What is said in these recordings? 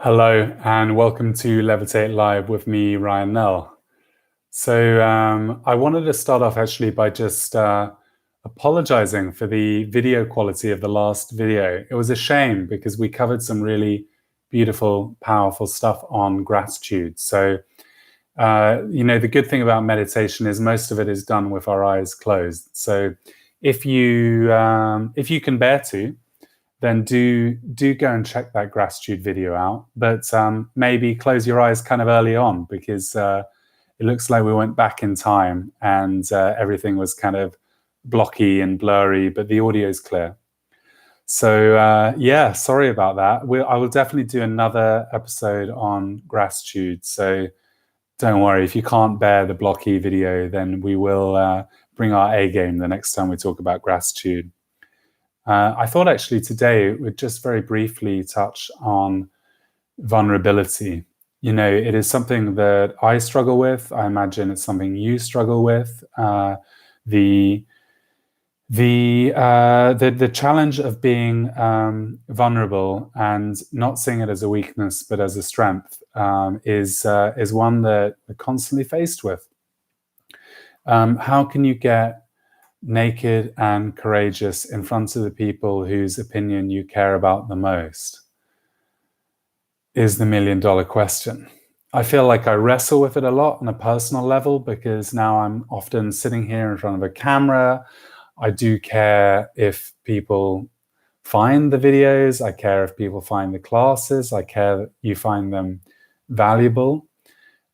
Hello and welcome to Levitate Live with me, Ryan Nell. So I wanted to start off actually by just apologizing for the video quality of the last video. It was a shame because we covered some really beautiful, powerful stuff on gratitude. So, the good thing about meditation is most of it is done with our eyes closed. So if you can bear to, then do go and check that gratitude video out. But maybe close your eyes kind of early on because it looks like we went back in time and everything was kind of blocky and blurry, but the audio is clear. So yeah, sorry about that. I will definitely do another episode on gratitude. So don't worry, if you can't bear the blocky video, then we will bring our A game the next time we talk about gratitude. I thought actually today we'd just very briefly touch on vulnerability. It is something that I struggle with. I imagine it's something you struggle with. The challenge of being vulnerable and not seeing it as a weakness but as a strength is one that we're constantly faced with. How can you get naked and courageous in front of the people whose opinion you care about the most is the million-dollar question. I feel like I wrestle with it a lot on a personal level because now I'm often sitting here in front of a camera. I do care if people find the videos. I care if people find the classes. I care that you find them valuable.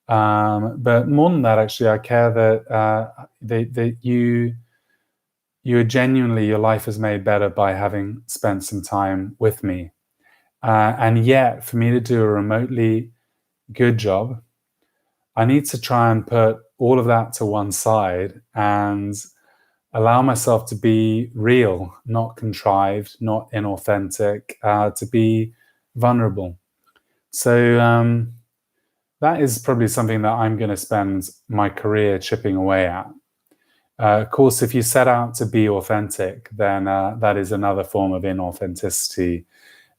But more than that, actually, I care that you are genuinely, your life is made better by having spent some time with me. And yet, for me to do a remotely good job, I need to try and put all of that to one side and allow myself to be real, not contrived, not inauthentic, to be vulnerable. So that is probably something that I'm going to spend my career chipping away at. Of course, if you set out to be authentic, then that is another form of inauthenticity.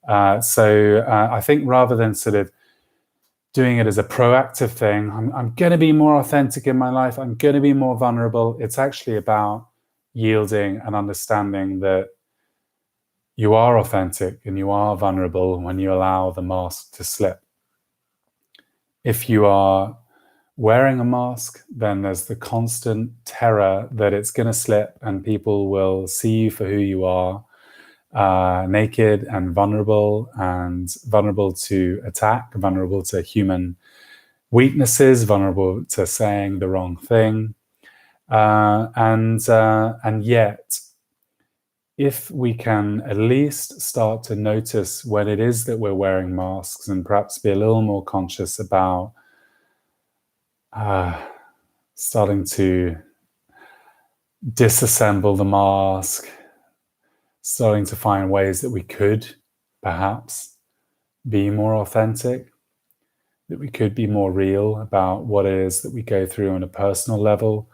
So I think rather than sort of doing it as a proactive thing, I'm going to be more authentic in my life, I'm going to be more vulnerable, it's actually about yielding and understanding that you are authentic and you are vulnerable when you allow the mask to slip. If you are wearing a mask, then there's the constant terror that it's going to slip and people will see you for who you are, naked and vulnerable to attack, vulnerable to human weaknesses, vulnerable to saying the wrong thing. And yet, if we can at least start to notice when it is that we're wearing masks and perhaps be a little more conscious about starting to disassemble the mask, starting to find ways that we could perhaps be more authentic, that we could be more real about what it is that we go through on a personal level,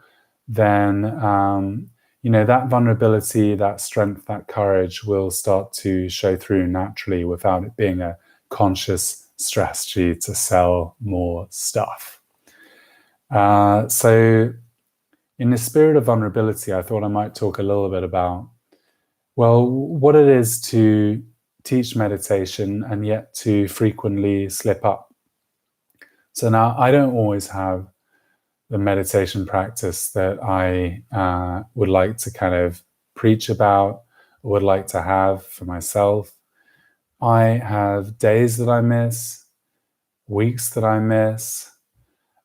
then that vulnerability, that strength, that courage will start to show through naturally without it being a conscious strategy to sell more stuff. So in the spirit of vulnerability, I thought I might talk a little bit about, well, what it is to teach meditation and yet to frequently slip up. So now I don't always have the meditation practice that I would like to kind of preach about or would like to have for myself. I have days that I miss, weeks that I miss.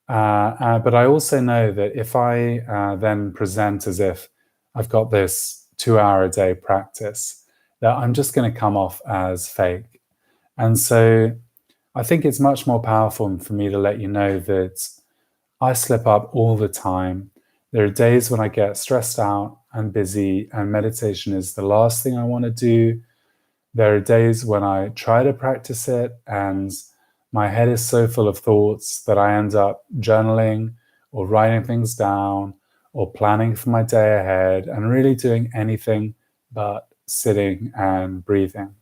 But I also know that if I then present as if I've got this 2-hour-a-day practice, that I'm just going to come off as fake. And so I think it's much more powerful for me to let you know that I slip up all the time. There are days when I get stressed out and busy and meditation is the last thing I want to do. There are days when I try to practice it and my head is so full of thoughts that I end up journaling or writing things down or planning for my day ahead and really doing anything but sitting and breathing.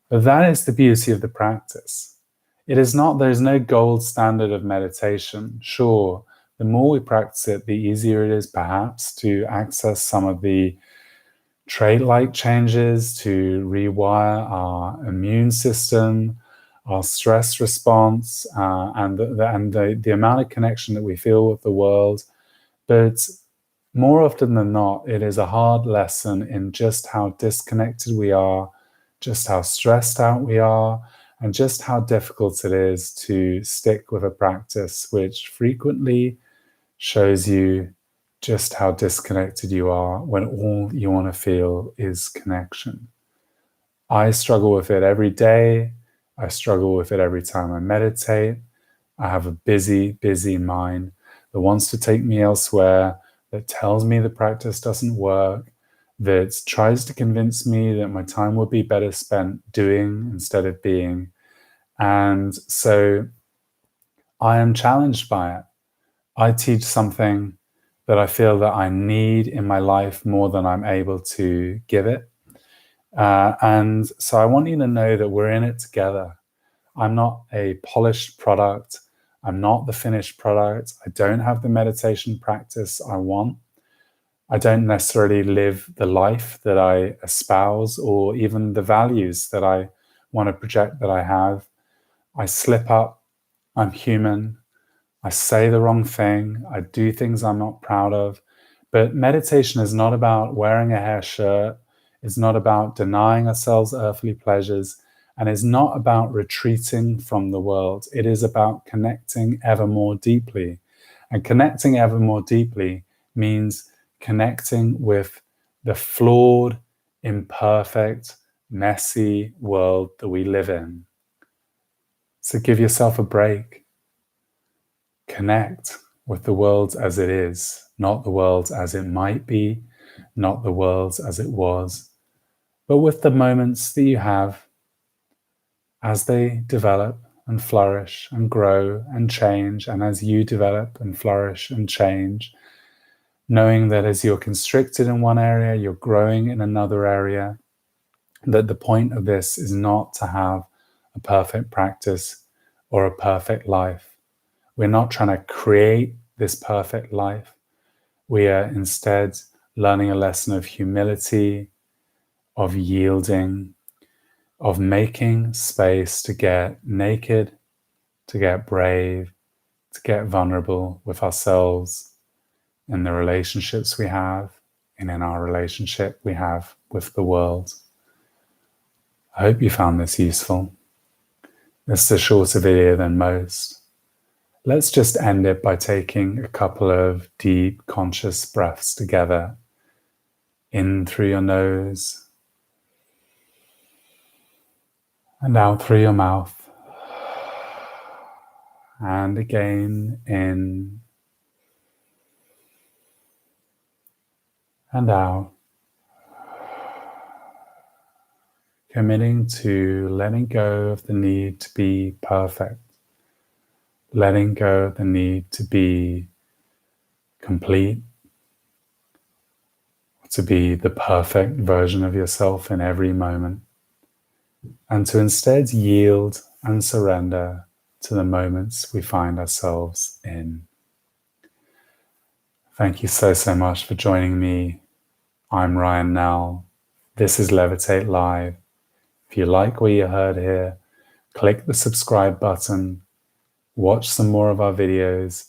But that is the beauty of the practice. there's no gold standard of meditation. Sure, the more we practice it, the easier it is perhaps to access some of the trait-like changes, to rewire our immune system, our stress response, and the amount of connection that we feel with the world. But more often than not, it is a hard lesson in just how disconnected we are, just how stressed out we are, and just how difficult it is to stick with a practice which frequently shows you just how disconnected you are when all you want to feel is connection. I struggle with it every day. I struggle with it every time I meditate. I have a busy, busy mind that wants to take me elsewhere, that tells me the practice doesn't work, that tries to convince me that my time would be better spent doing instead of being. And so I am challenged by it. I teach something that I feel that I need in my life more than I'm able to give it. And so I want you to know that we're in it together. I'm not a polished product. I'm not the finished product. I don't have the meditation practice I want. I don't necessarily live the life that I espouse or even the values that I want to project that I have. I slip up. I'm human. I say the wrong thing. I do things I'm not proud of. But meditation is not about wearing a hair shirt. It's not about denying ourselves earthly pleasures. And it's not about retreating from the world. It is about connecting ever more deeply. And connecting ever more deeply means connecting with the flawed, imperfect, messy world that we live in. So give yourself a break. Connect with the world as it is, not the world as it might be, not the world as it was, but with the moments that you have as they develop and flourish and grow and change, and as you develop and flourish and change, knowing that as you're constricted in one area, you're growing in another area, that the point of this is not to have a perfect practice or a perfect life. We're not trying to create this perfect life. We are instead learning a lesson of humility, of yielding, of making space to get naked, to get brave, to get vulnerable with ourselves, in the relationships we have, and in our relationship we have with the world. I hope you found this useful. This is a shorter video than most. Let's just end it by taking a couple of deep, conscious breaths together. In through your nose and out through your mouth. And again, in and out. Committing to letting go of the need to be perfect. Letting go of the need to be complete. To be the perfect version of yourself in every moment. And to instead yield and surrender to the moments we find ourselves in. Thank you so, so much for joining me. I'm Ryan Nell. This is Levitate Live. If you like what you heard here, click the subscribe button, watch some more of our videos,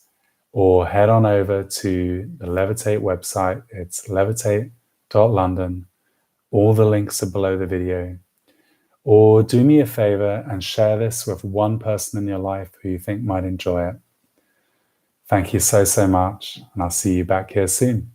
or head on over to the Levitate website. It's levitate.london. All the links are below the video. Or do me a favor and share this with one person in your life who you think might enjoy it. Thank you so, so much, and I'll see you back here soon.